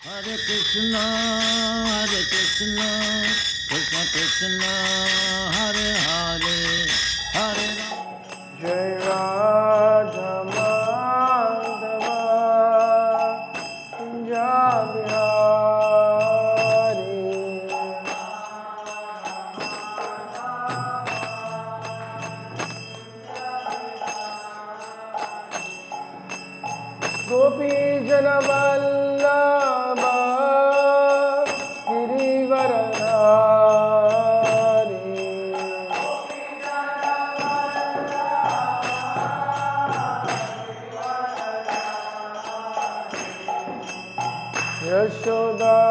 Hare Krishna, Krishna Krishna, Hare Hare, Hare Rama. Jai Radha Madhava Kunja Bihari Gopi Jana Vallabha Girivaradhari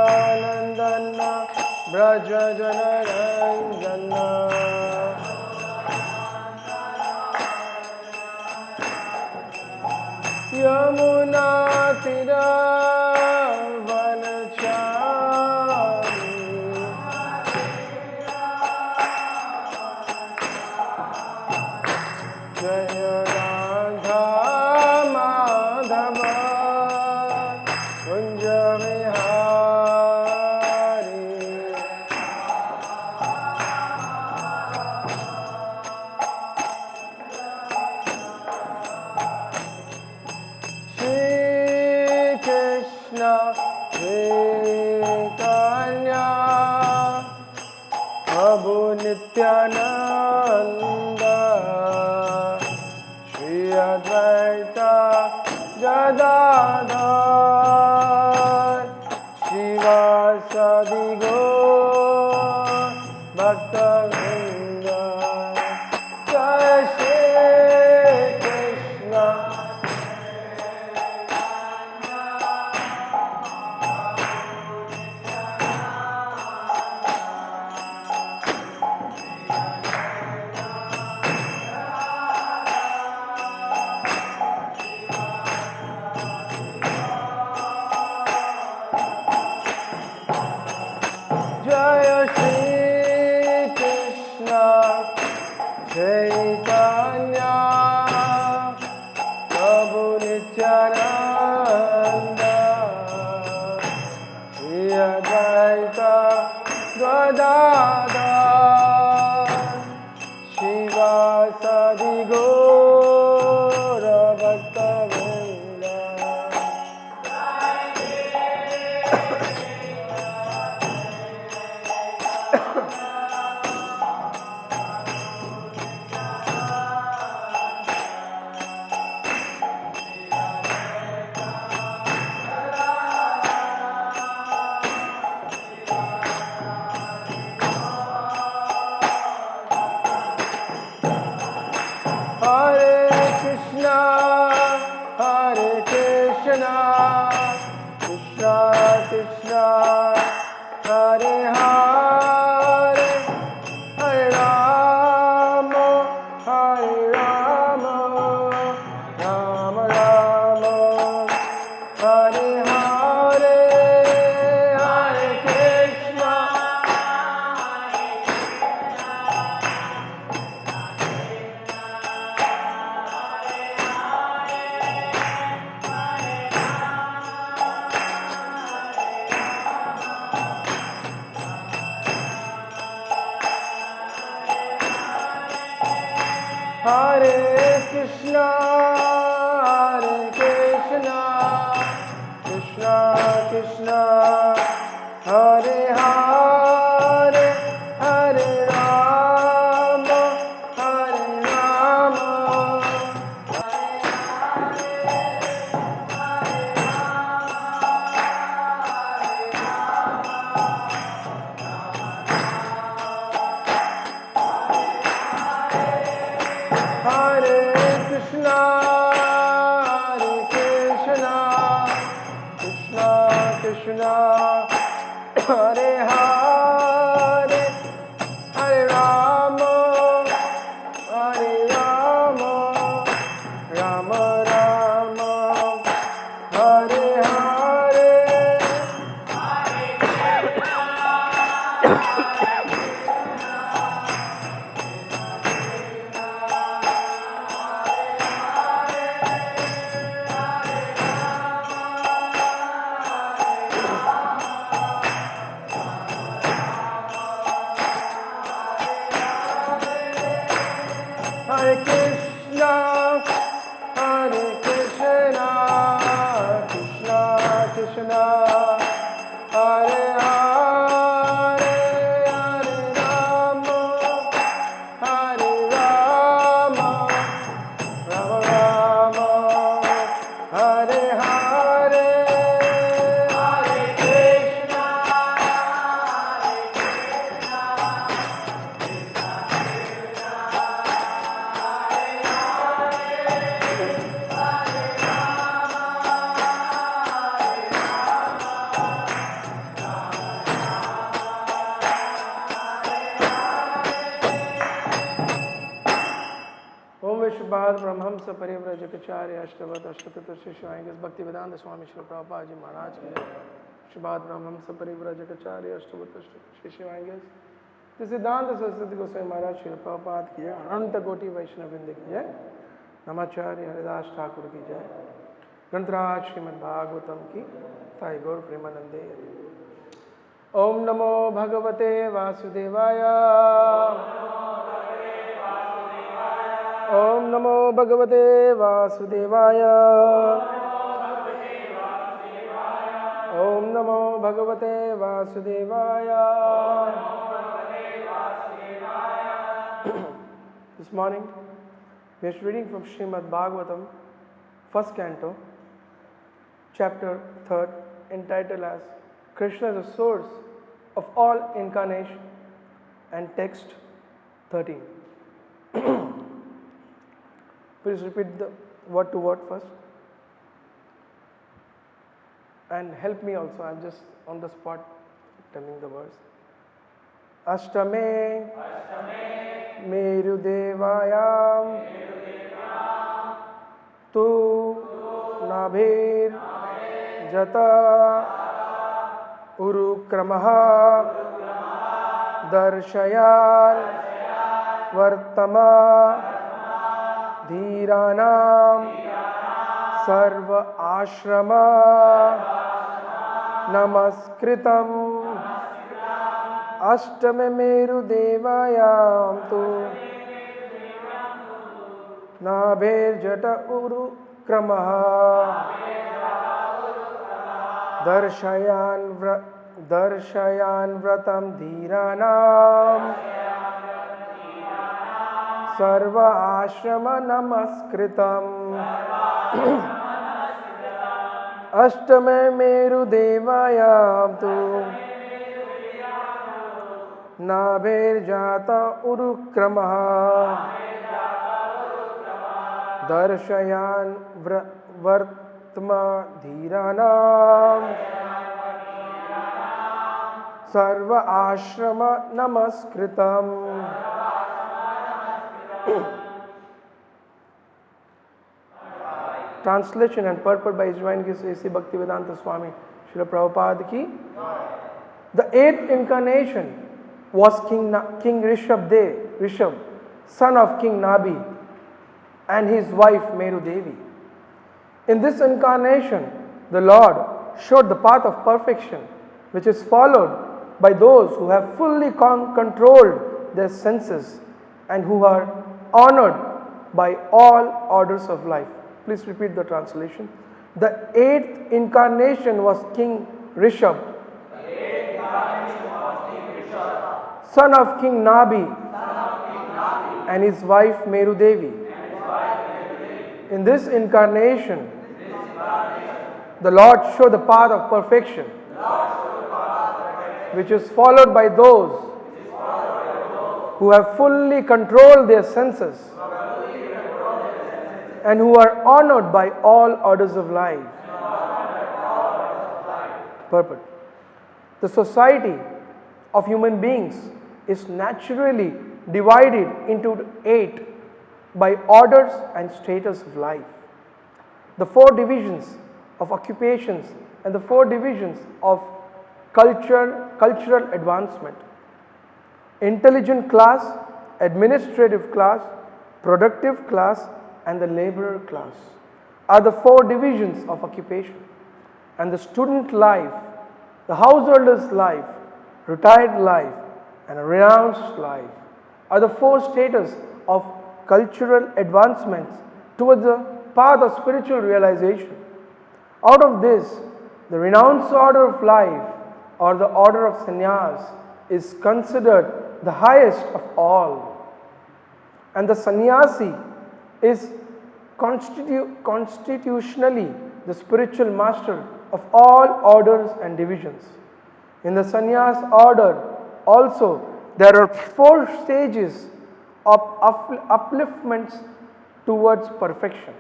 Yashodanandana Braja Janaranjana Yamuna Tira Vanachari Jaya Radha Madhava Kunja Vihari Shri Krishna Chaitanya Prabhu Nityananda Shri Advaita Gadadhar Shivasadi Gaur Bhaktavrinda Jai Shri Krishna Jaya Shri Krishna Chaitanya Prabhu Nityananda Shri Advaita Gadadhar Shivasadi Gaura Bhaktavrinda Hare Krishna, Krishna Krishna, Hare Hare, Hare Rama, Rama Rama, Hare Hare, Hare Krishna. Hare Krishna, Krishna Krishna, Hare Hare, Hare Rama, Hare Krishna, Krishna Krishna, Hare Hare, Hare Rama, Rama Rama, Hare Hare. Krishna, Hare Hare, Hare Rama, Hare Rama, Rama Rama, Hare Hare, Hare Krishna, ओम विश्वपाद ब्रह्मंस परिव्रजकाचार्य अष्टवत अष्टतत्व शिष्य भक्ति वेदांत स्वामी श्री प्रभुपाद जी महाराज की शिवपाद ब्रह्मंस परिव्रजकाचार्य अष्टवत शिष्य सिद्धांत सरस्वती गोस्वामी महाराज श्री प्रभुपाद की जय, अनंत कोटि वैष्णव वृंद की जय, नमाचार्य हरिदास ठाकुर की जय, ग्रंथराज श्रीमद् भागवतम की ताई गौर प्रेमानंदे। ओम नमो भगवते वासुदेवाय, ओम नमो भगवते वासुदेवाय, ओम नमो भगवते वासुदेवाय। This morning we are reading from Srimad Bhagavatam, first canto, chapter 3rd, entitled as Krishna is the source of all incarnation, and text 13. Please repeat the word to word first and help me also. I'm just on the spot telling the words. Ashtame Merudevayam Tu Nabhir Jata Urukramaha Darshayan Vartama Dhiranam Sarva Ashrama Namaskritam Ashtame Merudevayam Tu Nabher Jata Uru Kramaha Darshayan Vratam Dhiranam Sarva Ashrama Namaskritam Ashtame Merudevayam Tu Nabher Jata Urukramaha Darshayan Vartma Dhiranam Sarva Ashrama Namaskritam. Translation and purport by His Divine Grace A.C. Bhaktivedanta Swami Srila Prabhupada ki. The eighth incarnation was King Rishabh, son of King Nabi, and his wife Meru Devi. In this incarnation, the Lord showed the path of perfection, which is followed by those who have fully controlled their senses and who are honored by all orders of life. Please repeat the translation. The eighth incarnation was King Rishabh, son of King Nabi, and his wife Meru Devi. In this incarnation, the Lord showed the path of perfection, which is followed by those who have fully controlled their senses and who are honored by all orders of life. Purport. The society of human beings is naturally divided into 8 by orders and status of life. The 4 divisions of occupations and the 4 divisions of cultural advancement: intelligent class, administrative class, productive class, and the laborer class are the 4 divisions of occupation. And the student life, the householder's life, retired life, and a renounced life are the 4 status of cultural advancements towards the path of spiritual realization. Out of this, The renounced order of life or the order of sannyas is considered the highest of all. And the sannyasi is constitutionally the spiritual master of all orders and divisions. In the sannyas order also there are 4 stages of upliftments towards perfection.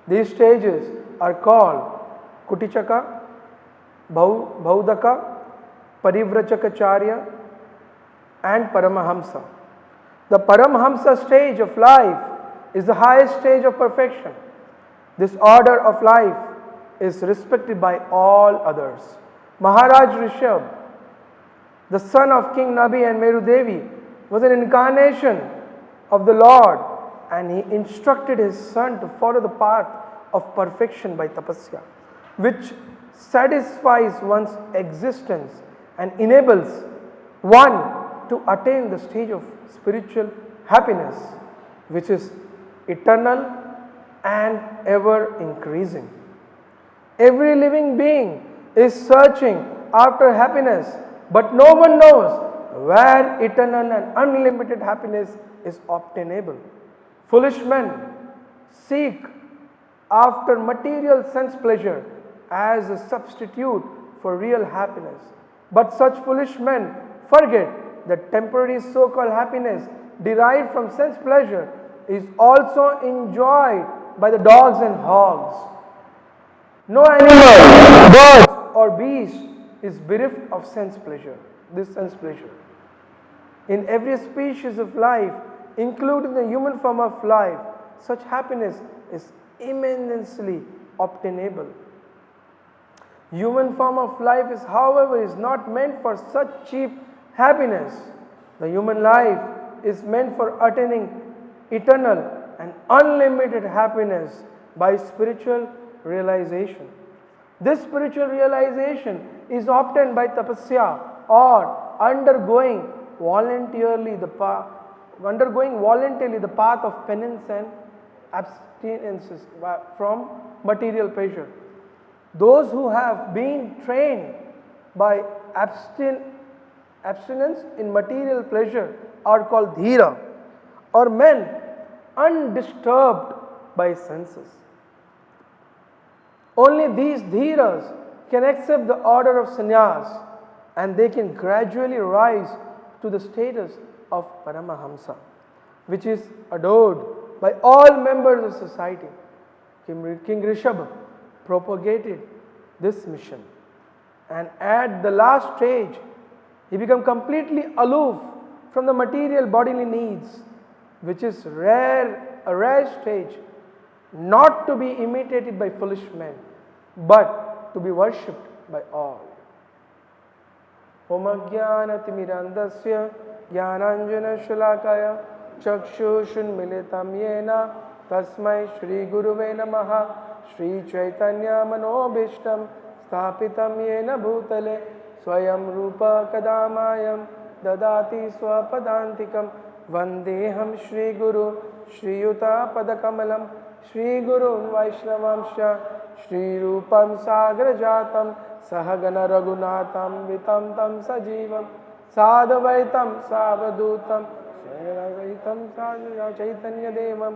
These stages are called Kutichaka, Bhaudaka, Parivrachakacharya and Paramahamsa. The Paramahamsa stage of life is the highest stage of perfection. This order of life is respected by all others. Maharaj Rishabh, the son of King Nabi and Meru Devi, was an incarnation of the Lord, and he instructed his son to follow the path of perfection by tapasya, which satisfies one's existence and enables one to attain the stage of spiritual happiness, which is eternal and ever increasing. Every living being is searching after happiness, but no one knows where eternal and unlimited happiness is obtainable. Foolish men seek after material sense pleasure as a substitute for real happiness. But such foolish men forget that temporary so-called happiness derived from sense pleasure is also enjoyed by the dogs and hogs. No animal, bird or beast is bereft of sense pleasure, this sense pleasure. In every species of life, including the human form of life, such happiness is immensely obtainable. Human form of life is, however, is not meant for such cheap happiness. The human life is meant for attaining eternal and unlimited happiness by spiritual realization. This spiritual realization is obtained by tapasya or undergoing voluntarily the path of penance and abstinences from material pleasure. Those who have been trained by abstinence in material pleasure are called dhira, or men undisturbed by senses. Only these dhiras can accept the order of sannyas, and they can gradually rise to the status of Paramahamsa, which is adored by all members of society. King Rishabh propagated this mission, and at the last stage he became completely aloof from the material bodily needs, which is a rare stage, not to be imitated by foolish men, but to be worshipped by all. Om Ajnanatirmirandasya Jnananjana Shalakaya Chakshushanmilitam Yena Tasmai Shri Guruve Namaha Shri Chaitanya Manobishtam Sthapitam Yena Bhutale Swayam Rupa Kadamayam Dadati Swapadantikam Vandeham Shri Guru Shri Yuta Padakamalam Shri Guru Vaishnavamsha Shri Rupam Sagrajatam Sahagana Raghunatham Vitam Tam Sajivam Sadavaitam Savadutam Sairavitam Sadhya Chaitanya Devam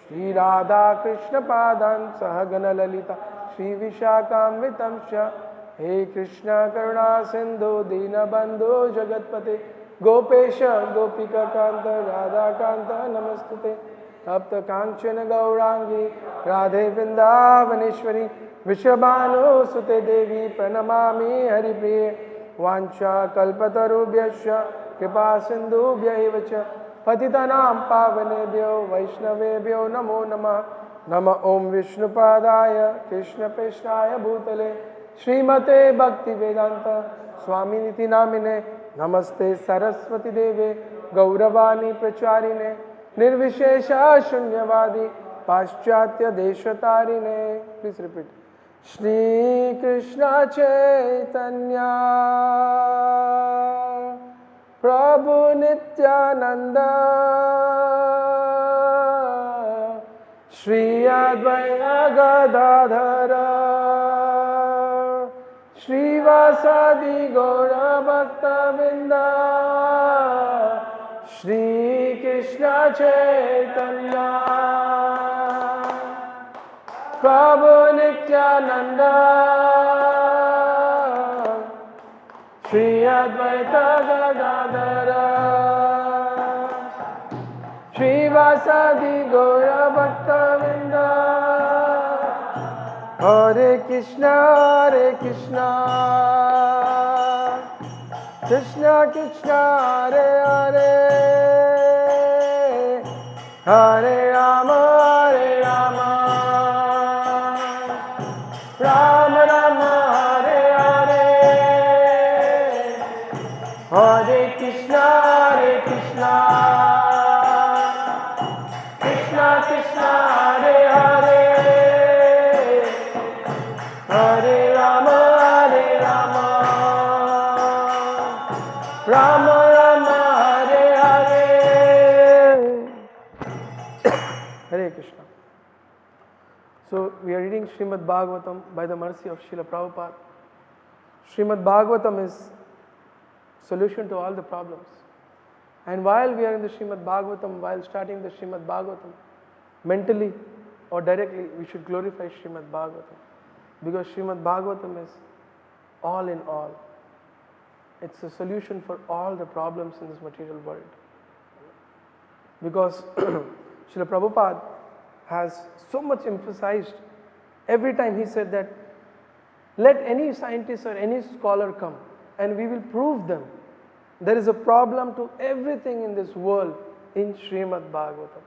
Shri Radha Krishna Padan Sahagana Lalita Shri Vishakam Vitamsha He Krishna Karuna Sindhu Dina Bandhu Jagatpate Gopesha Gopika Kanta Radha Kanta Namastute Tapta Kanchana Gaurangi Radhe Vrindavaneshwari Vishabhanu Sute Devi Pranamami Haripriye Vancha Kalpatarubhyasya Kripa Sindhubhya Evacha Patitanam Pavanebhyo Vaishnavebhyo Namo Namah Nama Om Vishnupadaya Krishna Peshtaya Bhutale Srimate Bhakti Vedanta Swami Niti Namine Namaste Saraswati Deve Gauravani Pracharine Nirvishesha Shunyavadi Paschatya Deshatarine. Please repeat. Shri Krishna Chaitanya Prabhu Nityananda Shri Advaita Gadadhara श्रीवासादि गौर भक्त वृंदा श्री कृष्ण चैतन्य प्रभु नित्यानंद श्री अद्वैत गदाधर श्रीवासादि गौर भक्त वृंदा हरे Krishna Krishna Krishna Hare Hare Hare Ram Ram Ram Hare Hare Hare Krishna Krishna Krishna Hare Hare Hare Ram Ram Ram Hare Hare Hare Krishna. So we are reading Srimad Bhagavatam by the mercy of Srila Prabhupada. Srimad Bhagavatam is solution to all the problems. And while we are in the Srimad Bhagavatam, while starting the Srimad Bhagavatam, mentally or directly we should glorify Srimad Bhagavatam. Because Srimad Bhagavatam is all in all. It's a solution for all the problems in this material world. Because Srila Prabhupada has so much emphasized, every time he said that let any scientist or any scholar come and we will prove them there is a problem to everything in this world in Srimad Bhagavatam.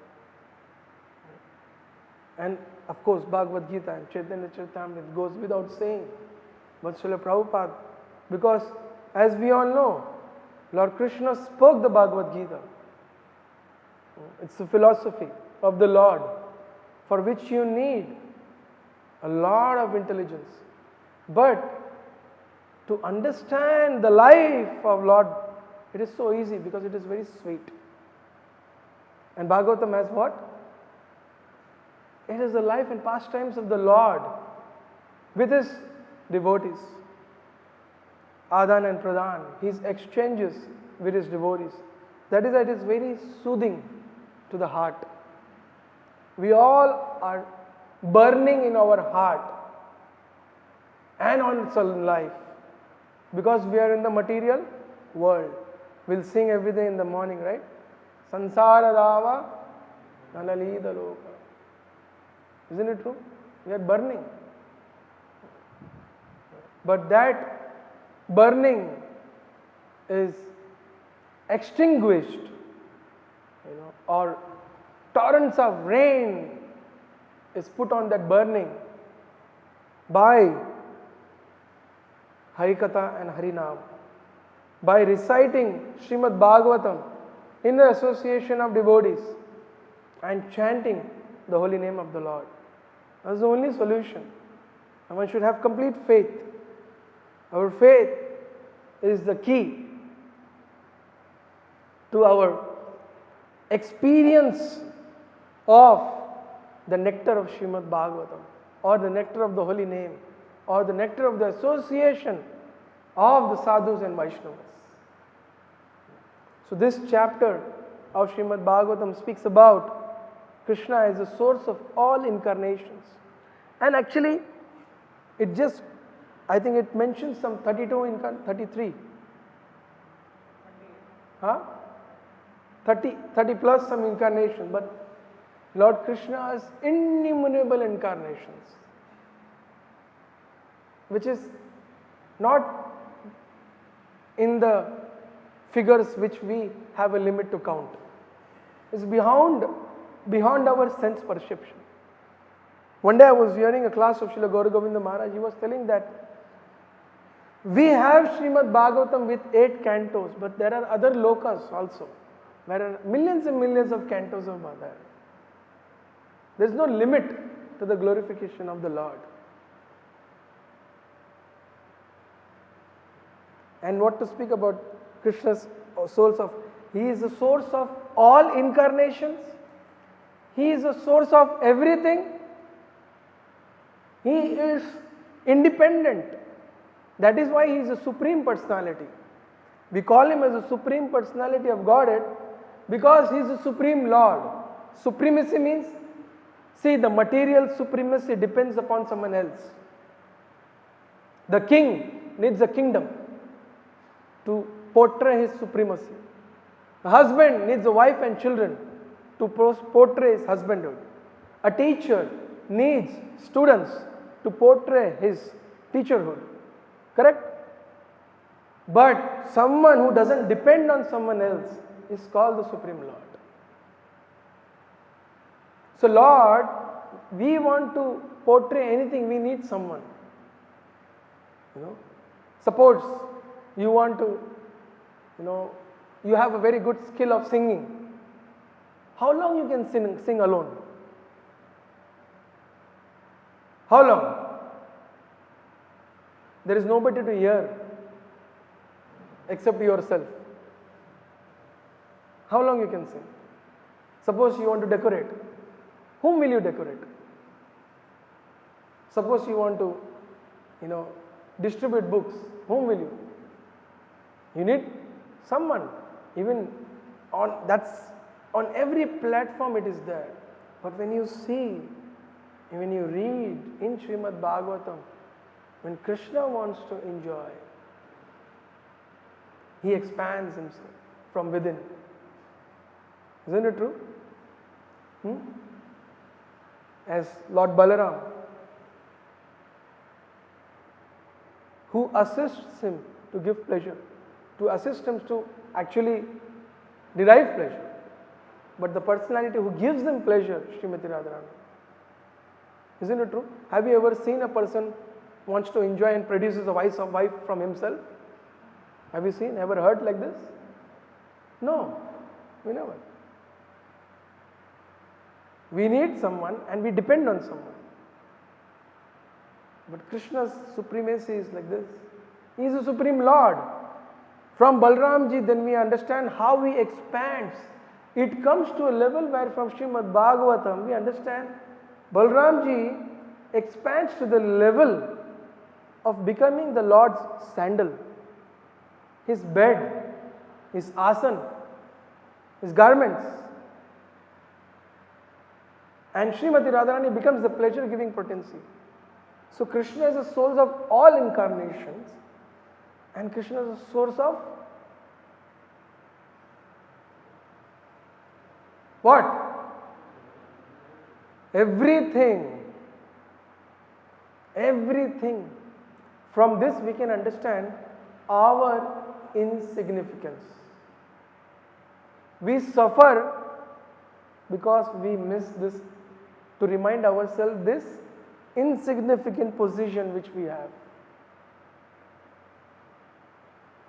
And of course Bhagavad Gita and Chaitanya Charitamrita goes without saying. But Srila Prabhupada, because as we all know, Lord Krishna spoke the Bhagavad Gita. It's the philosophy of the Lord for which you need a lot of intelligence. But to understand the life of Lord, it is so easy because it is very sweet. And Bhagavatam has what? It is the life and pastimes of the Lord with His devotees. Adan and Pradhan, His exchanges with His devotees. That is why it is very soothing to the heart. We all are burning in our heart and on life because we are in the material world. We'll sing every day in the morning, right? Sansara dava nalalida loka. Isn't it true? We are burning. But that burning is extinguished, or torrents of rain is put on that burning by Harikatha and Harinam, by reciting Srimad Bhagavatam in the association of devotees and chanting the holy name of the Lord. That's the only solution. And one should have complete faith. Our faith is the key to our experience of the nectar of Srimad Bhagavatam, or the nectar of the holy name, or the nectar of the association of the sadhus and Vaishnavas. So this chapter of Srimad Bhagavatam speaks about Krishna as the source of all incarnations. And actually, I think it mentions some 33. 30 plus some incarnation, but Lord Krishna has innumerable incarnations, which is not in the figures which we have a limit to count. It's beyond our sense perception. One day I was hearing a class of Srila Gaura Govinda Maharaj. He was telling that we have Srimad Bhagavatam with 8 cantos, but there are other lokas also, where are millions and millions of cantos of Bhagavatam. There is no limit to the glorification of the Lord. And what to speak about Krishna's source of, He is the source of all incarnations. He is the source of everything. He is independent. That is why he is a supreme personality. We call him as a supreme personality of Godhead because he is the supreme Lord. Supremacy means, see, the material supremacy depends upon someone else. The king needs a kingdom to portray his supremacy. A husband needs a wife and children to portray his husbandhood. A teacher needs students to portray his teacherhood. Correct? But someone who doesn't depend on someone else is called the Supreme Lord. So Lord, we want to portray anything, we need someone. Suppose you want to, you have a very good skill of singing. How long you can sing alone? How long? There is nobody to hear except yourself. How long you can sing? Suppose you want to decorate. Whom will you decorate? Suppose you want to, distribute books. Whom will you? You need someone. Even on every platform it is there. But when you see, when you read in Srimad Bhagavatam, when Krishna wants to enjoy, he expands himself from within. Isn't it true? As Lord Balaram, who assists him to give pleasure, to assist him to actually derive pleasure. But the personality who gives them pleasure, Srimati Radharani. Isn't it true? Have you ever seen a person wants to enjoy and produces a wife from himself? Have you seen, ever heard like this? No, we never. We need someone and we depend on someone. But Krishna's supremacy is like this. He is the Supreme Lord. From Balramji, then we understand how he expands. It comes to a level where from Srimad Bhagavatam we understand Balramji expands to the level of becoming the Lord's sandal, his bed, his asan, his garments. And Srimati Radharani becomes the pleasure-giving potency. So Krishna is the source of all incarnations and Krishna is the source of what? Everything. Everything. From this we can understand our insignificance. We suffer because we miss this, to remind ourselves this insignificant position which we have.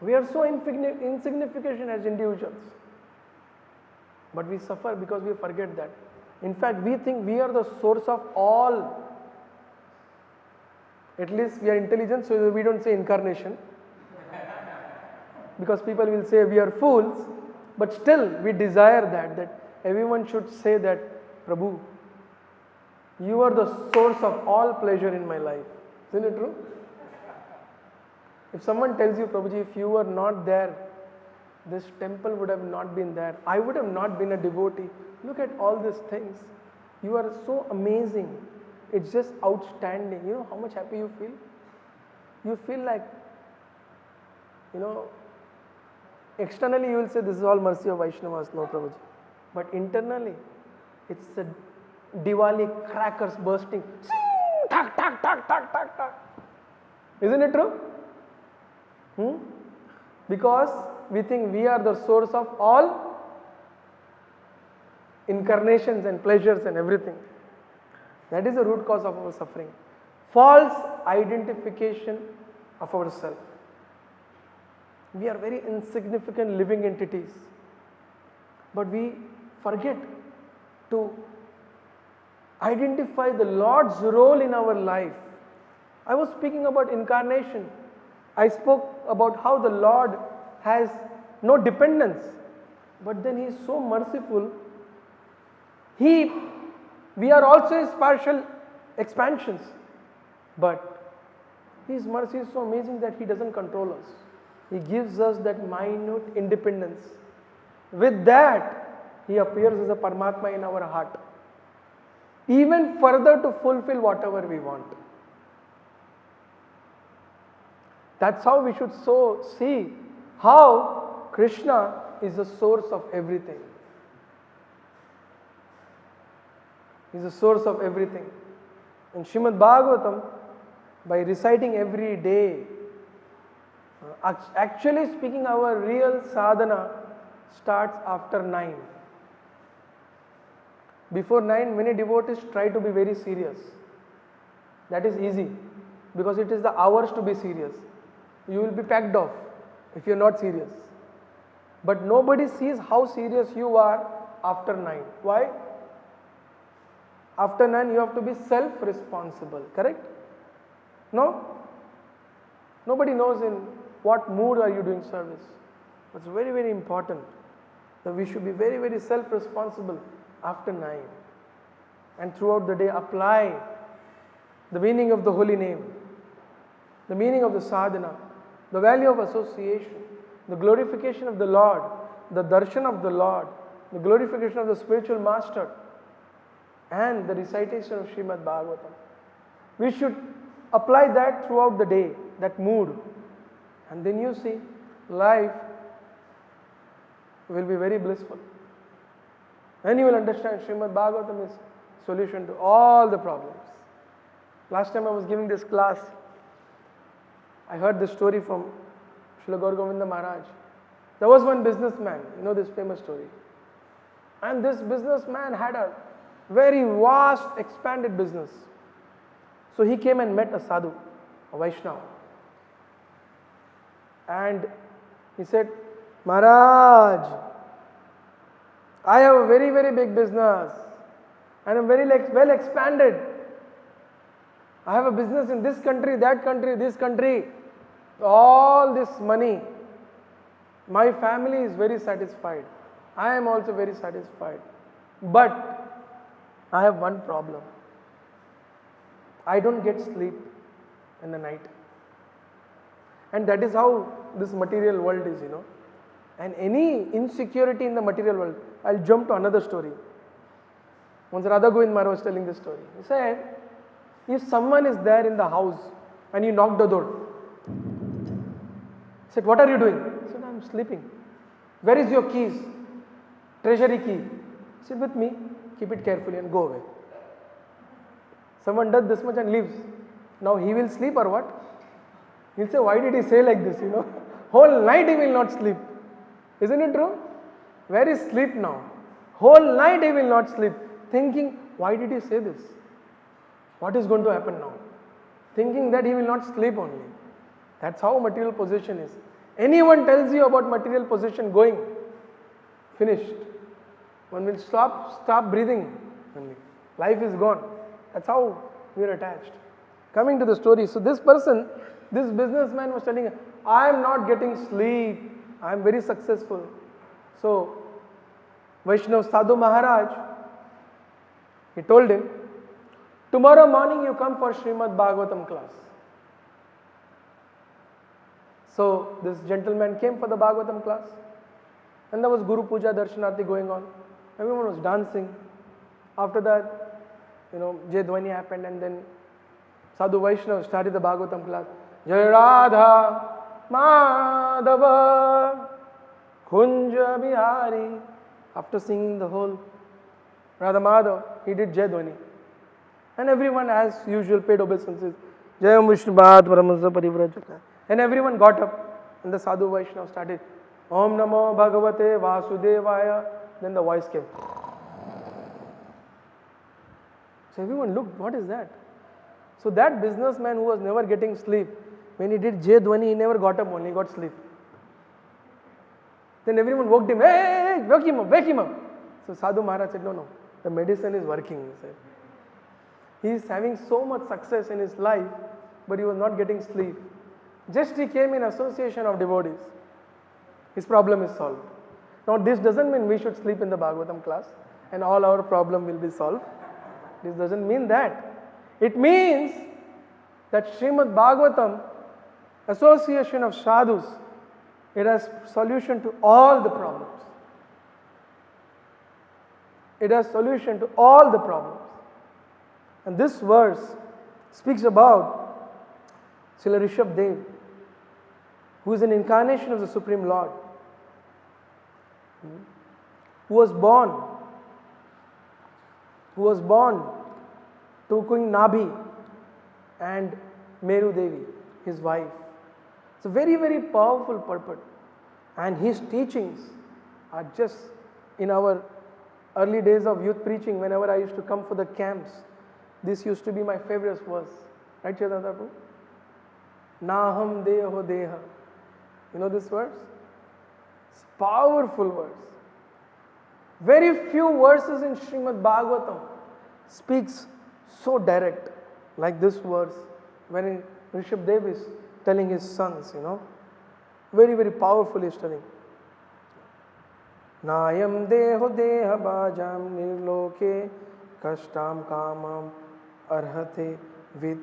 We are so insignificant as individuals, but we suffer because we forget that. In fact, we think we are the source of all. At least we are intelligent, so we don't say incarnation. Because people will say we are fools, but still we desire that everyone should say that, Prabhu, you are the source of all pleasure in my life. Isn't it true? If someone tells you, Prabhuji, if you were not there, this temple would have not been there. I would have not been a devotee. Look at all these things. You are so amazing. It's just outstanding. You know how much happy you feel? You feel like, externally you will say this is all mercy of Vaishnavas, no Prabhuji. But internally, it's a Diwali crackers bursting. Tak, tak, tak, tak, tak, tak. Isn't it true? Because we think we are the source of all incarnations and pleasures and everything. That is the root cause of our suffering. False identification of ourselves. We are very insignificant living entities. But we forget to identify the Lord's role in our life. I was speaking about incarnation. I spoke about how the Lord has no dependence, but then He is so merciful. We are also His partial expansions, but His mercy is so amazing that He doesn't control us. He gives us that minute independence. With that, He appears as a Paramatma in our heart, even further to fulfill whatever we want. That's how we should so see how Krishna is the source of everything. He is the source of everything. In Srimad Bhagavatam, by reciting every day, actually speaking, our real sadhana starts after 9. Before 9, many devotees try to be very serious. That is easy because it is the hours to be serious. You will be packed off if you are not serious. But nobody sees how serious you are after 9. Why? After 9 you have to be self-responsible, correct? No? Nobody knows in what mood are you doing service. It's very, very important that we should be very, very self-responsible after 9. And throughout the day apply the meaning of the holy name, the meaning of the sadhana, the value of association, the glorification of the Lord, the darshan of the Lord, the glorification of the spiritual master, and the recitation of Srimad Bhagavatam. We should apply that throughout the day, that mood, and then you see life will be very blissful. And you will understand Srimad Bhagavatam is solution to all the problems. Last time I was giving this class, I heard this story from Srila Gaur Govinda Maharaj. There was one businessman, you know this famous story. And this businessman had a very vast, expanded business. So he came and met a sadhu, a Vaishnava. And he said, Maharaj, I have a very, very big business and I'm very well expanded. I have a business in this country, that country, this country. All this money. My family is very satisfied. I am also very satisfied. But I have one problem. I don't get sleep in the night. And that is how this material world is, you know. And any insecurity in the material world, I'll jump to another story. Once Radha Govind Maharaj was telling this story. He said, if someone is there in the house and you knock the door, he said, what are you doing? He said, I'm sleeping. Where is your keys? Treasury key. He said, with me. Keep it carefully and go away. Someone does this much and leaves. Now he will sleep or what? He'll say, why did he say like this, you know? Whole night he will not sleep. Isn't it true? Where is sleep now? Whole night he will not sleep. Thinking, why did he say this? What is going to happen now? Thinking that he will not sleep only. That's how material possession is. Anyone tells you about material possession going, finished. One will stop breathing only. Life is gone. That's how we are attached. Coming to the story, so this person, this businessman was telling, I am not getting sleep. I am very successful. So, Vaishnav Sadhu Maharaj, he told him, tomorrow morning you come for Srimad Bhagavatam class. So, this gentleman came for the Bhagavatam class. And there was Guru Puja Darshanarti going on. Everyone was dancing. After that, you know, Jai Dhwani happened and then Sadhu Vaishnav started the Bhagavatam class. Jai Radha Madhava Kunja Bihari. After singing the whole Radha Madhava, he did Jai Dhwani. And everyone as usual paid obeisances. Jayam Vishnubhat Paramasya Parivrajaka. And everyone got up and the Sadhu Vaishnav started Om Namo Bhagavate Vasudevaya. Then the voice came. So everyone looked, what is that? So that businessman who was never getting sleep, when he did Jai Dhwani, he never got up only, he got sleep. Then everyone woke him, hey, wake him up, wake him up. So Sadhu Maharaj said, no, the medicine is working, he said. He is having so much success in his life, but he was not getting sleep. Just he came in association of devotees. His problem is solved. Now this doesn't mean we should sleep in the Bhagavatam class and all our problem will be solved. This doesn't mean that. It means that Srimad Bhagavatam, association of sadhus, it has solution to all the problems. It has solution to all the problems. And this verse speaks about Srila Rishabh Dev, who is an incarnation of the Supreme Lord, who was born to Queen Nabhi and Meru Devi, his wife. It's a very, very powerful purport, and his teachings are just in our early days of youth preaching. Whenever I used to come for the camps, this used to be my favorite verse, right, Chaitanya Prabhu? Naham deho deha. You know this verse? It's a powerful verse. Very few verses in Srimad Bhagavatam speaks so direct like this verse when Rishabh Dev is telling his sons, very, very powerful he is telling. Nayam deho deha bhajam nirloke kashtam kamam arhate vid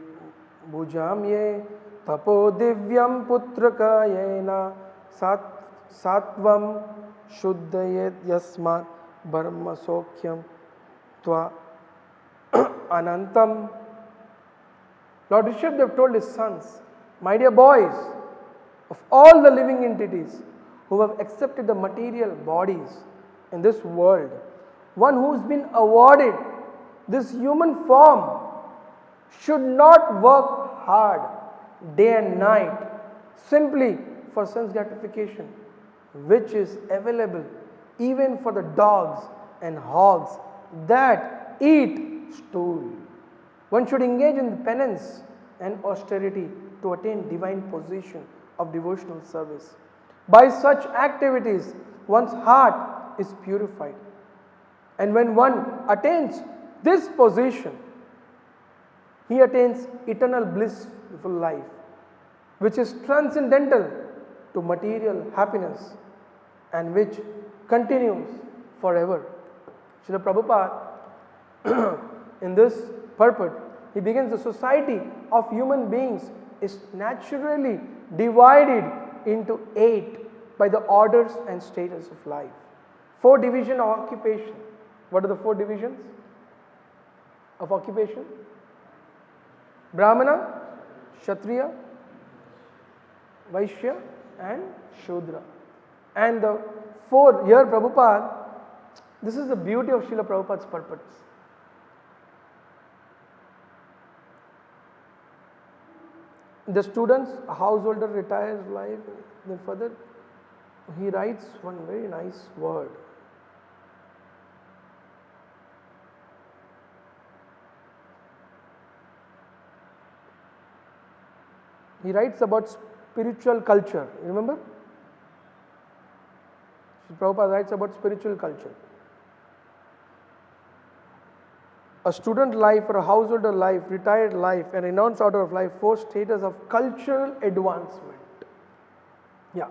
bhujam ye tapo divyam putraka yena satvam shuddhayet yasmat Brahma Sokhyam Tva Anantam. Lord Rishabh Dev told his sons, my dear boys, of all the living entities who have accepted the material bodies in this world, one who's been awarded this human form should not work hard day and night simply for sense gratification, which is available even for the dogs and hogs that eat stool. One should engage in penance and austerity to attain divine position of devotional service. By such activities, one's heart is purified. And when one attains this position, he attains eternal blissful life, which is transcendental to material happiness and which continues forever. Srila Prabhupada, in this purport, he begins the society of human beings is naturally divided into 8 by the orders and status of life. 4 divisions of occupation. What are the 4 divisions of occupation? Brahmana, Kshatriya, Vaishya and Shudra. And the 4 here Prabhupada, this is the beauty of Srila Prabhupada's purpose. The students, a householder, retires life, then further he writes one very nice word. He writes about spiritual culture. You remember? Prabhupada writes about spiritual culture. A student life or a householder life, retired life, and renounced order of life, 4 status of cultural advancement. Yeah.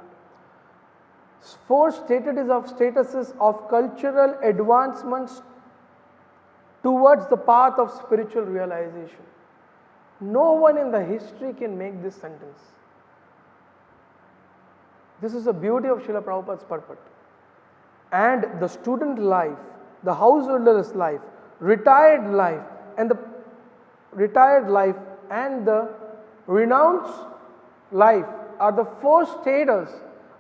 4 statuses of cultural advancements towards the path of spiritual realization. No one in the history can make this sentence. This is the beauty of Srila Prabhupada's purport. And the student life, the householder's life, retired life and the renounced life are the 4 stages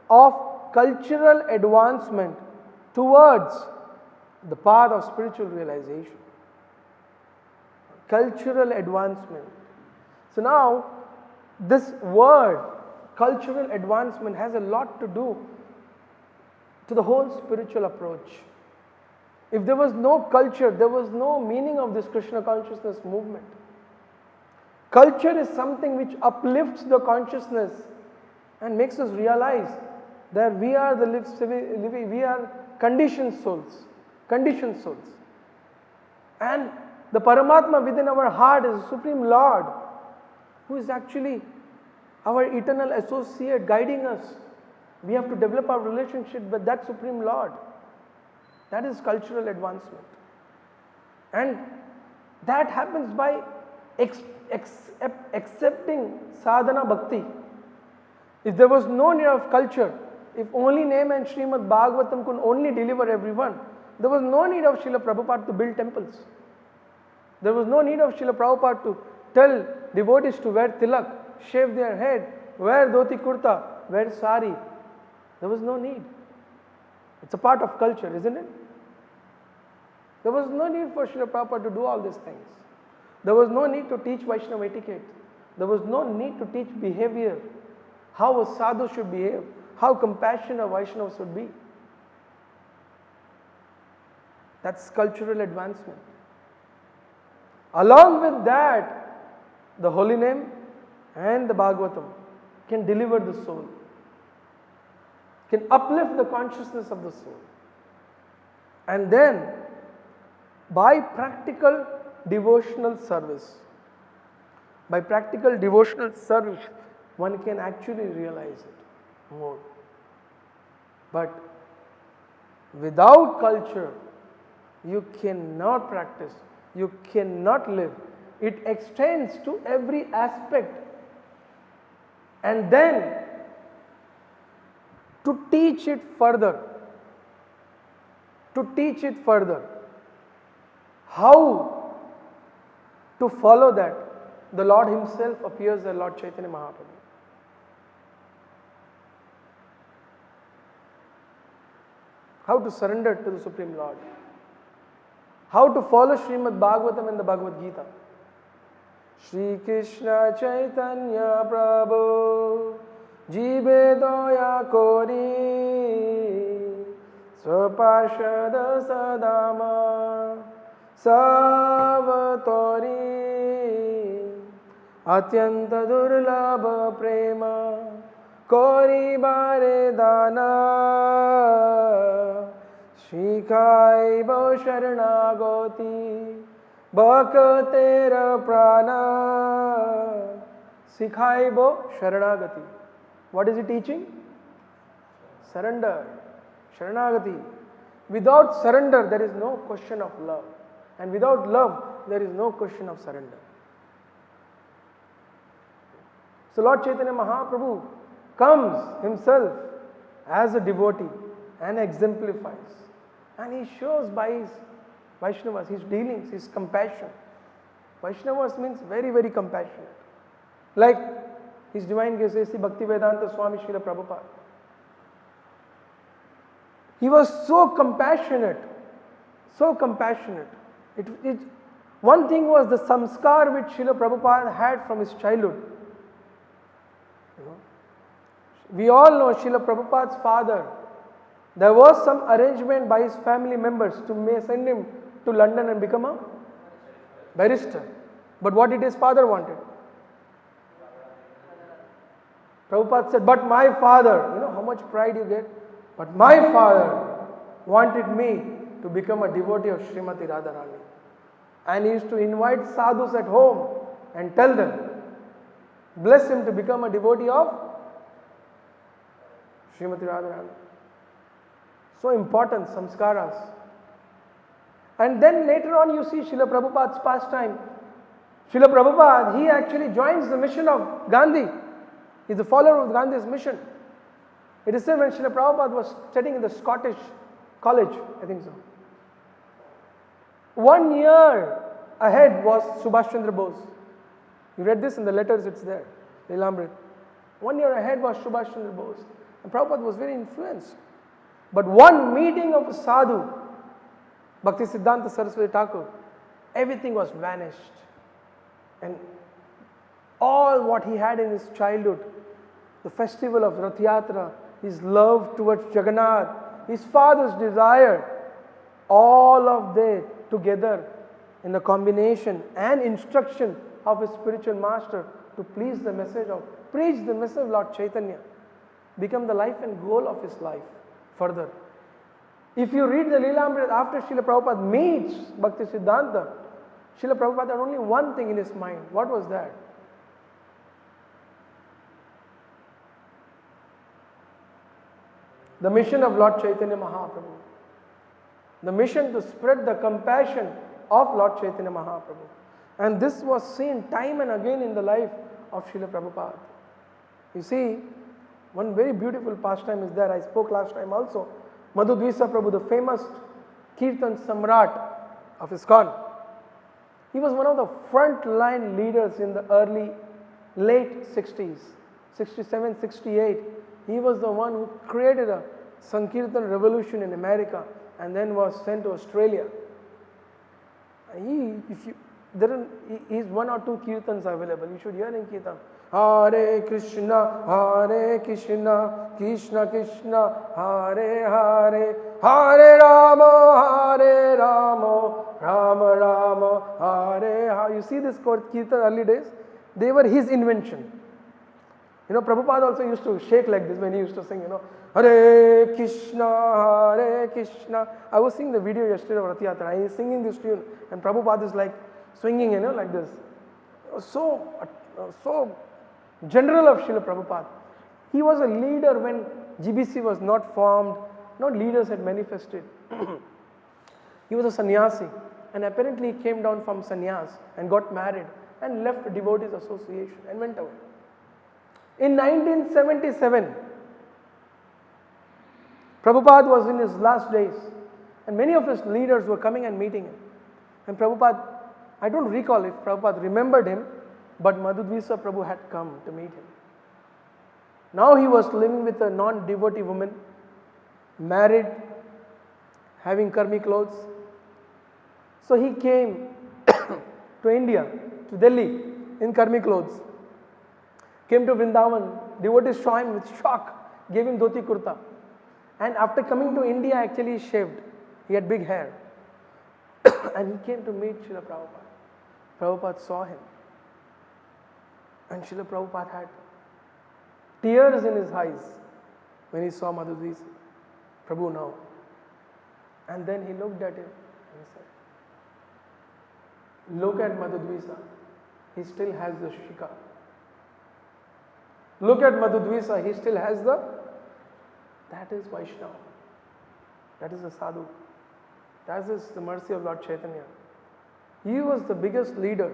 of cultural advancement towards the path of spiritual realization. Cultural advancement. So now this word cultural advancement has a lot to do to the whole spiritual approach. If there was no culture, there was no meaning of this Krishna consciousness movement. Culture is something which uplifts the consciousness and makes us realize that we are we are conditioned souls. And the Paramatma within our heart is the Supreme Lord, who is actually our eternal associate guiding us. We have to develop our relationship with that Supreme Lord. That is cultural advancement. And that happens by accepting sadhana bhakti, if there was no need of culture, if only name and Srimad Bhagavatam could only deliver everyone, there was no need of Srila Prabhupada to build temples. There was no need of Srila Prabhupada to tell devotees to wear tilak, shave their head, wear dhoti kurta, wear sari. There was no need. It's a part of culture, isn't it? There was no need for Srila Prabhupada to do all these things. There was no need to teach Vaishnava etiquette. There was no need to teach behavior, how a sadhu should behave, how compassionate a Vaishnava should be. That's cultural advancement. Along with that, the holy name and the Bhagavatam can deliver the soul, can uplift the consciousness of the soul. And then, by practical devotional service, one can actually realize it more. But without culture, you cannot practice, you cannot live. It extends to every aspect. And then, to teach it further, how to follow that, the Lord Himself appears as Lord Chaitanya Mahaprabhu. How to surrender to the Supreme Lord. How to follow Srimad Bhagavatam and the Bhagavad Gita. Shri Krishna Chaitanya Prabhu Jibe Doya Kori Swaparshada Sadama Savatori Atyanta Durlabha Prema Kori Bare Dana Shikai Bo Sharanagoti Bhakatera Prana Sikhai Bo Sharanagati. What is he teaching? Surrender, Sharanagati. Without surrender, there is no question of love. And without love, there is no question of surrender. So Lord Chaitanya Mahaprabhu comes himself as a devotee and exemplifies. And he shows by his Vaishnavas, his dealings, his compassion. Vaishnavas means very, very compassionate. Like His Divine Grace A.C. Bhaktivedanta Swami Srila Prabhupada. He was so compassionate, so compassionate. One thing was the samskar which Srila Prabhupada had from his childhood. We all know Srila Prabhupada's father. There was some arrangement by his family members to send him to London and become a barrister. But what did his father wanted? Prabhupada said, but my father, you know how much pride you get? But my father wanted me to become a devotee of Srimati Radharani. And he used to invite sadhus at home and tell them, bless him to become a devotee of Srimati Radharani. So important, samskaras. And then later on you see Srila Prabhupada's pastime. Srila Prabhupada, he actually joins the mission of Gandhi. He is the follower of Gandhi's mission. It is said when Srila Prabhupada was studying in the Scottish college, I think so. 1 year ahead was Subhash Chandra Bose. You read this in the letters, it's there. Lilamrit. 1 year ahead was Subhash Chandra Bose. And Prabhupada was very influenced. But one meeting of a sadhu, Bhakti Siddhanta Saraswati Thakur, everything was vanished. And all what he had in his childhood, the festival of Rath Yatra, his love towards Jagannath, his father's desire, all of that together in the combination and instruction of his spiritual master to preach the message of Lord Chaitanya, become the life and goal of his life further. If you read the Lilamrit after Srila Prabhupada meets Bhakti Siddhanta, Srila Prabhupada had only one thing in his mind. What was that? The mission of Lord Chaitanya Mahaprabhu. The mission to spread the compassion of Lord Chaitanya Mahaprabhu. And this was seen time and again in the life of Srila Prabhupada. You see, one very beautiful pastime is there. I spoke last time also. Madhudvisa Prabhu, the famous Kirtan Samrat of ISKCON. He was one of the front line leaders in the late 60s, 67, 68. He was the one who created a Sankirtan revolution in America and then was sent to Australia. He's one or two kirtans available. You should hear in kirtan. Hare Krishna, Krishna Krishna, Hare Hare, Hare Rama, Rama Rama, Hare Hare. You see this kirtan early days? They were his invention. You know, Prabhupada also used to shake like this when he used to sing, Hare Krishna. I was seeing the video yesterday of Rath Yatra, and he's singing this tune, and Prabhupada is like swinging, like this. So general of Srila Prabhupada. He was a leader when GBC was not formed, no leaders had manifested. He was a sannyasi, and apparently he came down from sannyas and got married and left Devotees Association and went away. In 1977, Prabhupada was in his last days, and many of his leaders were coming and meeting him. And Prabhupada, I don't recall if Prabhupada remembered him, but Madhudvisa Prabhu had come to meet him. Now he was living with a non-devotee woman, married, having karmi clothes. So he came to India, to Delhi, in karmi clothes. Came to Vrindavan, devotees saw him with shock, gave him dhoti kurta. And after coming to India, actually he shaved. He had big hair. And he came to meet Srila Prabhupada. Prabhupada saw him. And Srila Prabhupada had tears in his eyes when he saw Madhudvisa. Prabhu now. And then he looked at him and he said, look at Madhudvisa. He still has the shikha. Look at Madhudvisa. He still has that is Vaishnava. That is the sadhu. That is the mercy of Lord Chaitanya. He was the biggest leader.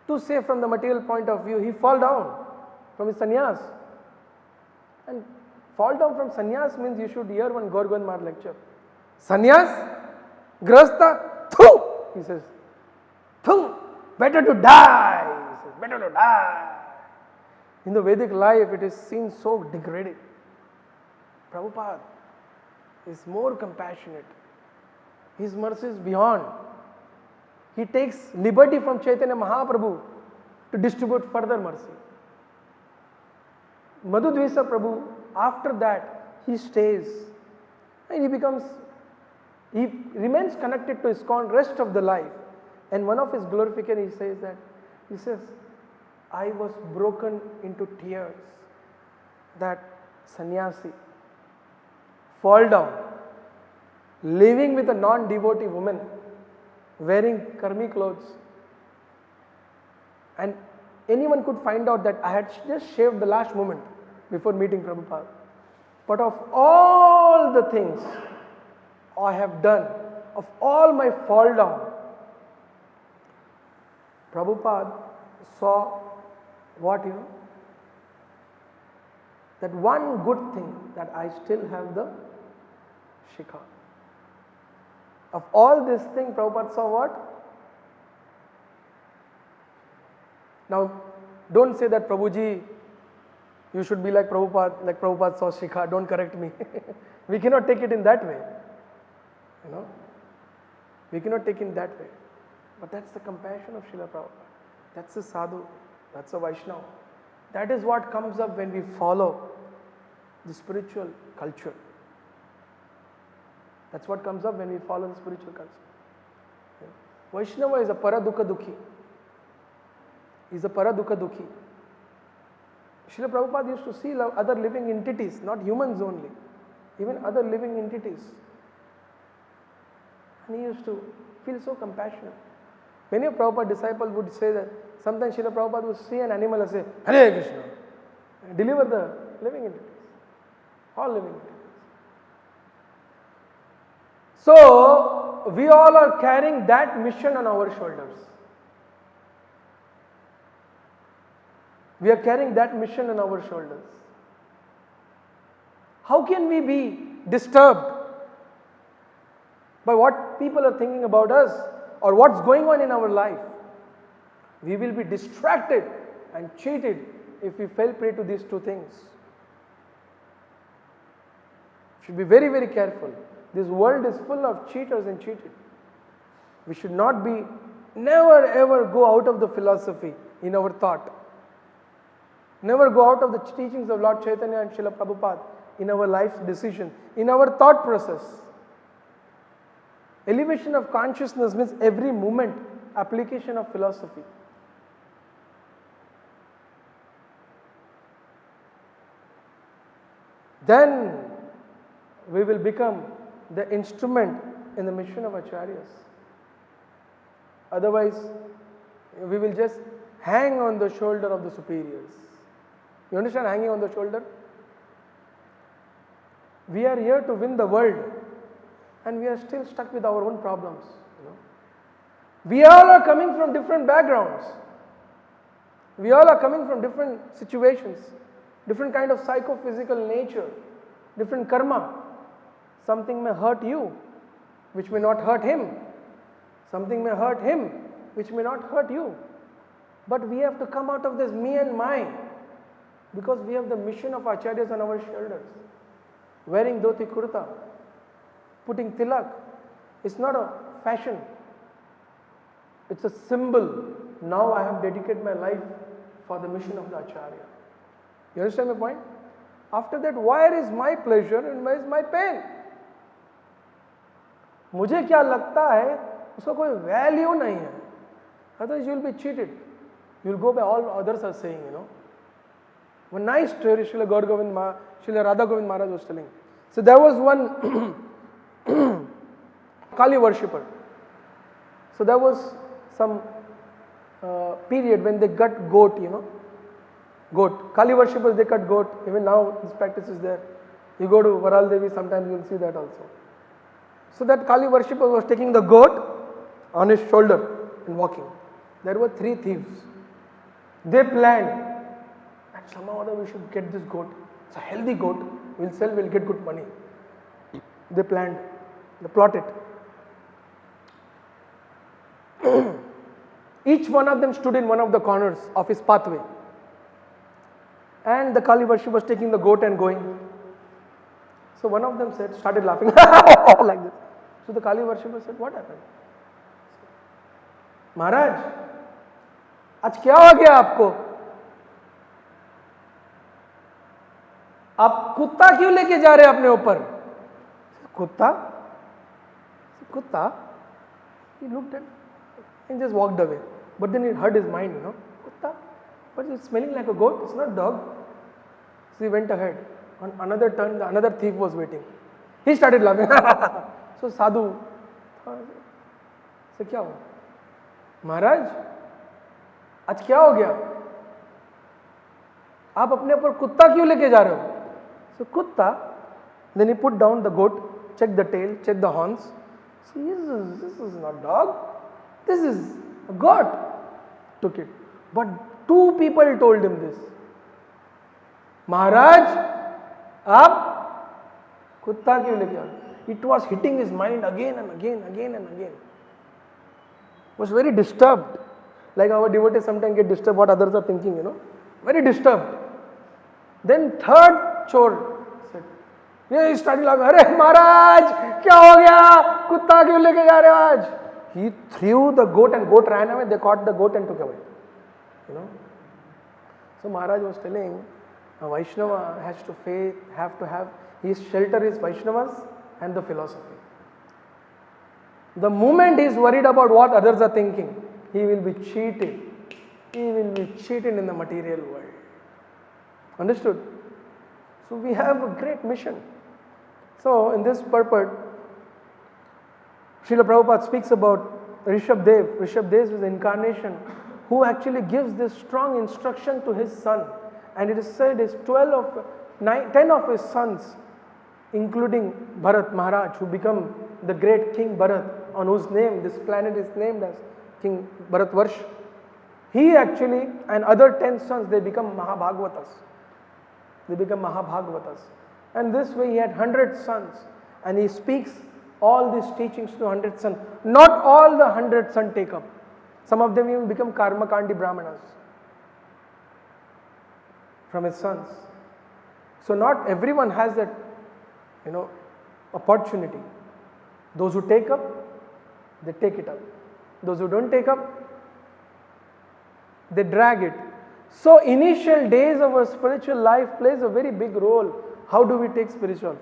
To say from the material point of view, he fell down from his sannyas. And fall down from sannyas means you should hear one Gaur Govind Maharaj lecture. Sannyas, grahastha, thu, he says. Thu, better to die. He says, better to die. In the Vedic life, it is seen so degrading. Prabhupada is more compassionate. His mercy is beyond. He takes liberty from Chaitanya Mahaprabhu to distribute further mercy. Madhudvisa Prabhu, after that, he stays and he remains connected to ISKCON rest of the life. And one of his glorifications, he says, I was broken into tears that sannyasi fall down, living with a non-devotee woman, wearing karmi clothes, and anyone could find out that I had just shaved the last moment before meeting Prabhupada. But of all the things I have done, of all my fall down, Prabhupada saw what that one good thing, that I still have the shikha. Of all this thing, Prabhupada saw what? Now, don't say that Prabhuji, you should be like Prabhupada saw shikha, don't correct me. We cannot take it in that way. We cannot take it in that way. But that's the compassion of Srila Prabhupada. That's a sadhu, that's a Vaishnava. That is what comes up when we follow the spiritual culture. That's what comes up when we follow the spiritual culture. Vaishnava is a paradukha dukhi. He is a paradukha dukhi. Srila Prabhupada used to see other living entities, not humans only, even other living entities. And he used to feel so compassionate. Many of Prabhupada disciples would say that sometimes Srila Prabhupada would see an animal and say, Hare Krishna, and deliver the living entities, all living entities. So, we all are carrying that mission on our shoulders. We are carrying that mission on our shoulders. How can we be disturbed by what people are thinking about us or what's going on in our life? We will be distracted and cheated if we fell prey to these two things. Should be very, very careful. This world is full of cheaters and cheated. We should not be, never ever go out of the philosophy in our thought. Never go out of the teachings of Lord Chaitanya and Srila Prabhupada in our life's decision, in our thought process. Elevation of consciousness means every moment application of philosophy. Then we will become the instrument in the mission of Acharyas. Otherwise, we will just hang on the shoulder of the superiors. You understand hanging on the shoulder? We are here to win the world and we are still stuck with our own problems. We all are coming from different backgrounds. We all are coming from different situations, different kind of psychophysical nature, different karma. Something may hurt you, which may not hurt him. Something may hurt him, which may not hurt you. But we have to come out of this me and my, because we have the mission of Acharyas on our shoulders. Wearing dhoti kurta, putting tilak, it's not a fashion. It's a symbol. Now I have dedicated my life for the mission of the Acharya. You understand my point? After that, where is my pleasure and where is my pain? मुझे क्या लगता है उसका कोई value नहीं है. Otherwise you will be cheated. You will go by all others are saying, One nice story Srila Gaur Govind Maharaj, Srila Radha Govind Maharaj was telling. So there was one Kali worshipper. So there was some period when they cut goat, goat. Kali worshippers, they cut goat. Even now this practice is there. You go to Varal Devi, sometimes you will see that also. So that Kali worshipper was taking the goat on his shoulder and walking. There were 3 thieves. They planned that somehow or other we should get this goat. It's a healthy goat. We'll sell, we'll get good money. They planned, they plotted. Each one of them stood in one of the corners of his pathway. And the Kali worshipper was taking the goat and going. So one of them started laughing like this. So the Kali worshipper said, what happened? Maharaj, आज क्या हो गया आपको? आप कुत्ता क्यों लेके जा रहे हैं अपने ऊपर? कुत्ता? Kutta? He looked at and just walked away. But then it hurt his mind, Kutta? But it's smelling like a goat, it's not a dog. So he went ahead. On another turn, another thief was waiting. He started laughing. So Sadhu, so क्या हुआ? महाराज, आज क्या हो गया? आप अपने ऊपर कुत्ता क्यों लेके जा रहे हो? So Kutta, then he put down the goat, checked the tail, checked the horns. See, this is not dog. This is a goat. Took it. But 2 people told him this. Maharaj, आप कुत्ता क्यों लेके आ रहे हो? It was hitting his mind again and again, again and again. Was very disturbed. Like our devotees sometimes get disturbed what others are thinking, Very disturbed. Then 3rd chore said, he started laughing. Arey Maharaj, क्या हो गया? कुत्ता क्यों लेके जा रहे हो आज? He threw the goat and goat ran away. They caught the goat and took away. So Maharaj was telling, a Vaishnava has to have his shelter is Vaishnavas and the philosophy. The moment he is worried about what others are thinking, he will be cheated. He will be cheated in the material world. Understood? So we have a great mission. So in this purport, Srila Prabhupada speaks about Rishabdev. Rishabdev is the incarnation who actually gives this strong instruction to his son. And it is said is 10 of his sons, including Bharat Maharaj, who become the great King Bharat, on whose name this planet is named as King Bharatvarsh. He actually and other 10 sons, they become Mahabhagavatas. They become Mahabhagavatas. And this way he had 100 sons and he speaks all these teachings to 100 sons. Not all the 100 sons take up. Some of them even become Karmakandi Brahmanas from his sons. So not everyone has that, opportunity. Those who take up, they take it up. Those who don't take up, they drag it. So initial days of our spiritual life plays a very big role. How do we take spiritual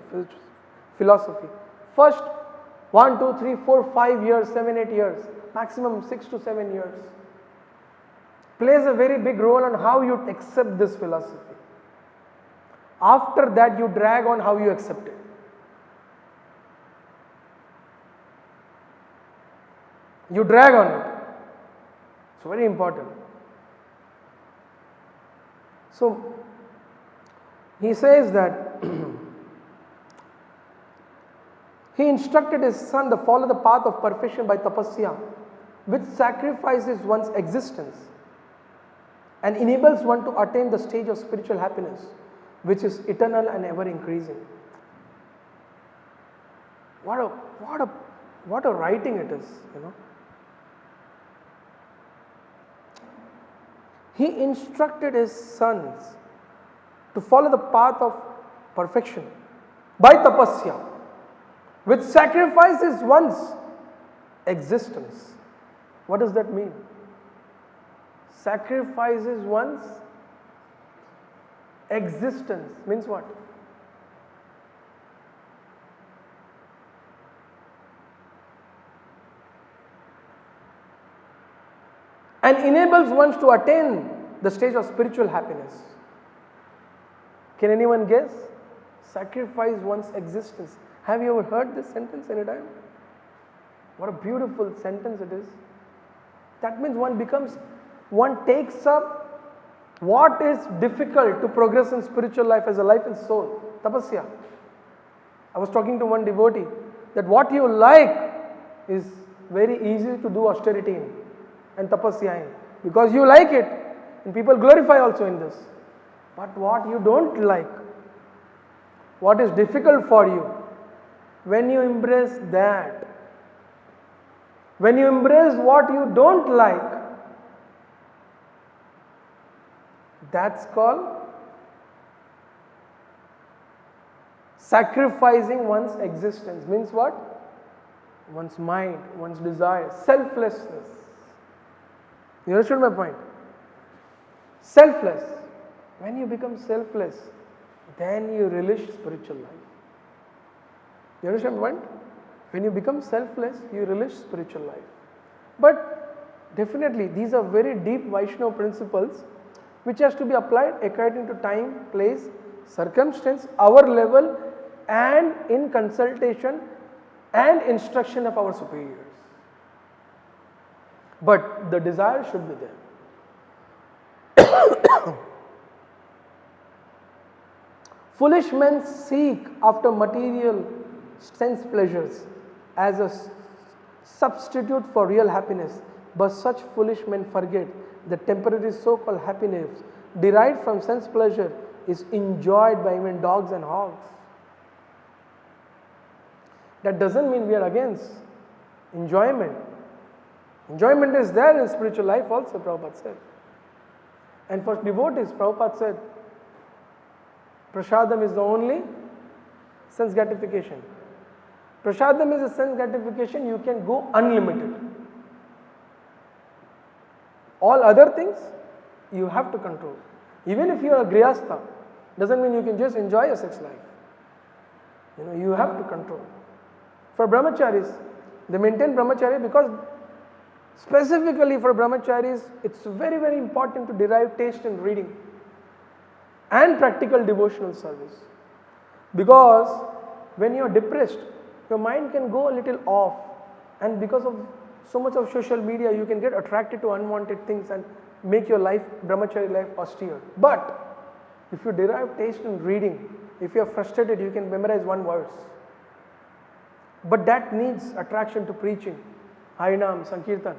philosophy? First 1, 2, 3, 4, 5 years, 7, 8 years, maximum 6 to 7 years, plays a very big role on how you accept this philosophy. After that you drag on how you accept it. You drag on it. It's very important. So he says that he instructed his son to follow the path of perfection by tapasya, which sacrifices one's existence and enables one to attain the stage of spiritual happiness, which is eternal and ever increasing. What a writing it is, He instructed his sons to follow the path of perfection by tapasya, which sacrifices one's existence. What does that mean? Sacrifices one's existence means what? And enables one to attain the stage of spiritual happiness. Can anyone guess? Sacrifice one's existence. Have you ever heard this sentence any time? What a beautiful sentence it is. That means one takes up what is difficult to progress in spiritual life as a life and soul. Tapasya. I was talking to one devotee that what you like is very easy to do austerity in and tapasya in, because you like it and people glorify also in this. But what you don't like, what is difficult for you, when you embrace that, when you embrace what you don't like, that's called sacrificing one's existence. Means what? One's mind, one's desire, selflessness. You understand my point? Selfless. When you become selfless, then you relish spiritual life. You understand my point? When you become selfless, you relish spiritual life. But definitely these are very deep Vaishnava principles which has to be applied according to time, place, circumstance, our level, and in consultation and instruction of our superiors. But the desire should be there. Foolish men seek after material sense pleasures as a substitute for real happiness, but such foolish men forget that temporary so-called happiness derived from sense pleasure is enjoyed by even dogs and hogs. That doesn't mean we are against enjoyment. Enjoyment is there in spiritual life also, Prabhupada said. And for devotees, Prabhupada said, Prasadam is the only sense gratification. Prasadam is a sense gratification, you can go unlimited. All other things, you have to control. Even if you are a grihastha, doesn't mean you can just enjoy your sex life. You have to control. For brahmacharis, they maintain brahmacharya because specifically for brahmacharis, it's very, very important to derive taste in reading and practical devotional service. Because when you are depressed, your mind can go a little off, and because of so much of social media, you can get attracted to unwanted things and make your life, brahmachari life, austere. But if you derive taste in reading, if you are frustrated, you can memorize one verse. But that needs attraction to preaching, Harinam, Sankirtan.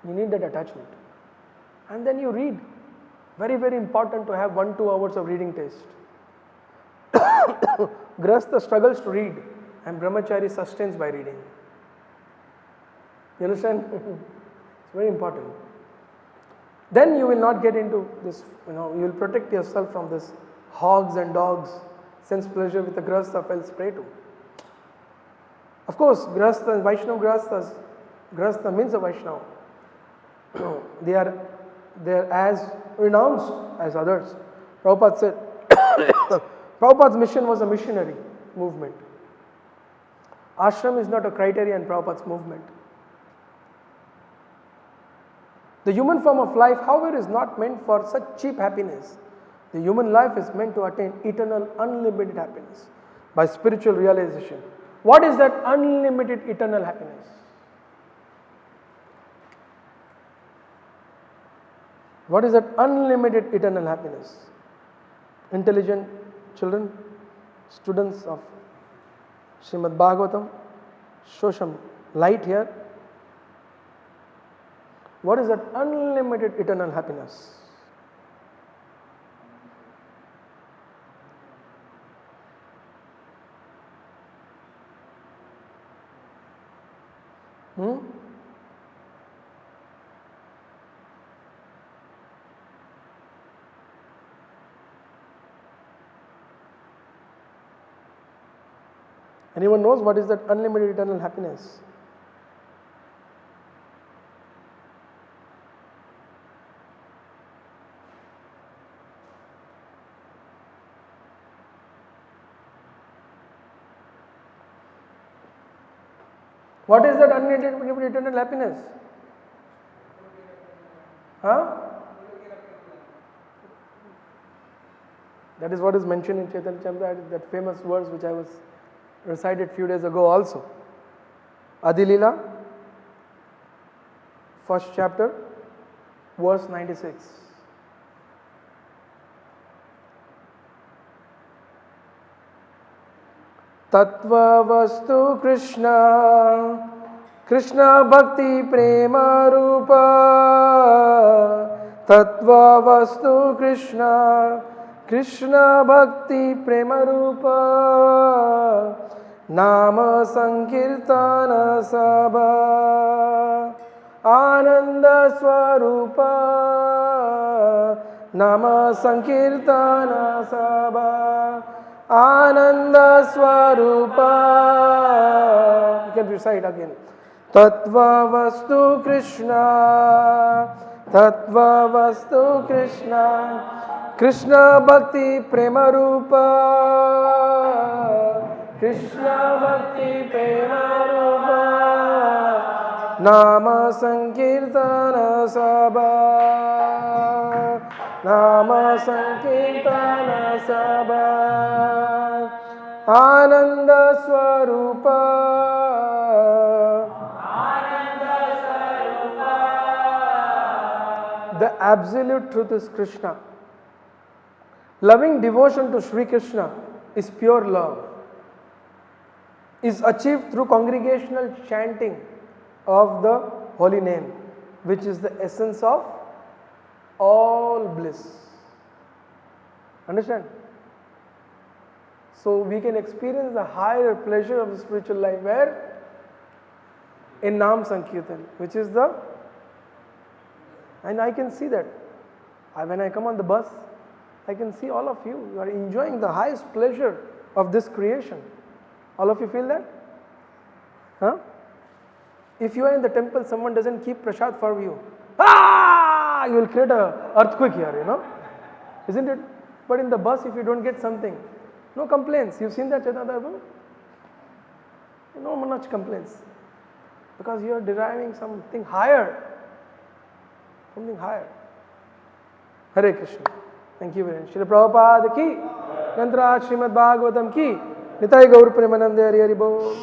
You need that attachment. and then you read. Very, very important to have 1-2 hours of reading taste. Grihastha struggles to read and brahmachari sustains by reading. You understand? It's very important. Then you will not get into this, you will protect yourself from this hogs and dogs, sense pleasure with the Grihastha fell prey to. Of course, Grihastha and Vaishnava Grihasthas, Grihastha means a Vaishnava. They are as renounced as others. Prabhupada said, Prabhupada's mission was a missionary movement. Ashram is not a criterion in Prabhupada's movement. The human form of life, however, is not meant for such cheap happiness. The human life is meant to attain eternal, unlimited happiness by spiritual realization. What is that unlimited eternal happiness? What is that unlimited eternal happiness? Intelligent children, students of Srimad Bhagavatam, show some light here. What is that unlimited eternal happiness? Anyone knows what is that unlimited eternal happiness? What is that unlimited eternal happiness? Huh? That is what is mentioned in Chaitanya Charitamrita, that famous verse which I was recited few days ago also. Adi Leela, first chapter, verse 96. Tattva vastu Krishna, Krishna bhakti prema rupa. Tattva vastu Krishna, Krishna bhakti prema rupa. Nama sankirtana sabha, Ananda swarupa. Nama sankirtana sabha, Ananda swarupa. You can recite again. Tattva vastu Krishna, Tattva vastu Krishna, Krishna bhakti prema rupa. Krishna bhakti prema rupa. Nama sankirtana sabha, Nama sankirtana sabha, Ananda swarupa. The absolute truth is Krishna. Loving devotion to Sri Krishna is pure love, is achieved through congregational chanting of the holy name, which is the essence of all bliss. Understand? So we can experience the higher pleasure of the spiritual life where? In Nam Sankirtan, which is the, and I can see that. When I come on the bus, I can see all of you. You are enjoying the highest pleasure of this creation. All of you feel that? Huh? If you are in the temple, someone doesn't keep prasad for you. You will create an earthquake here, Isn't it? But in the bus, if you don't get something, no complaints. You've seen that, Chaitanya Prabhu? No much complaints. Because you are deriving something higher. Something higher. Hare Krishna. Thank you very much. Srila Prabhupada ki, Grantaraj Srimad Bhagavatam ki, Nitai Gaur Premanande Hari Hari Bol.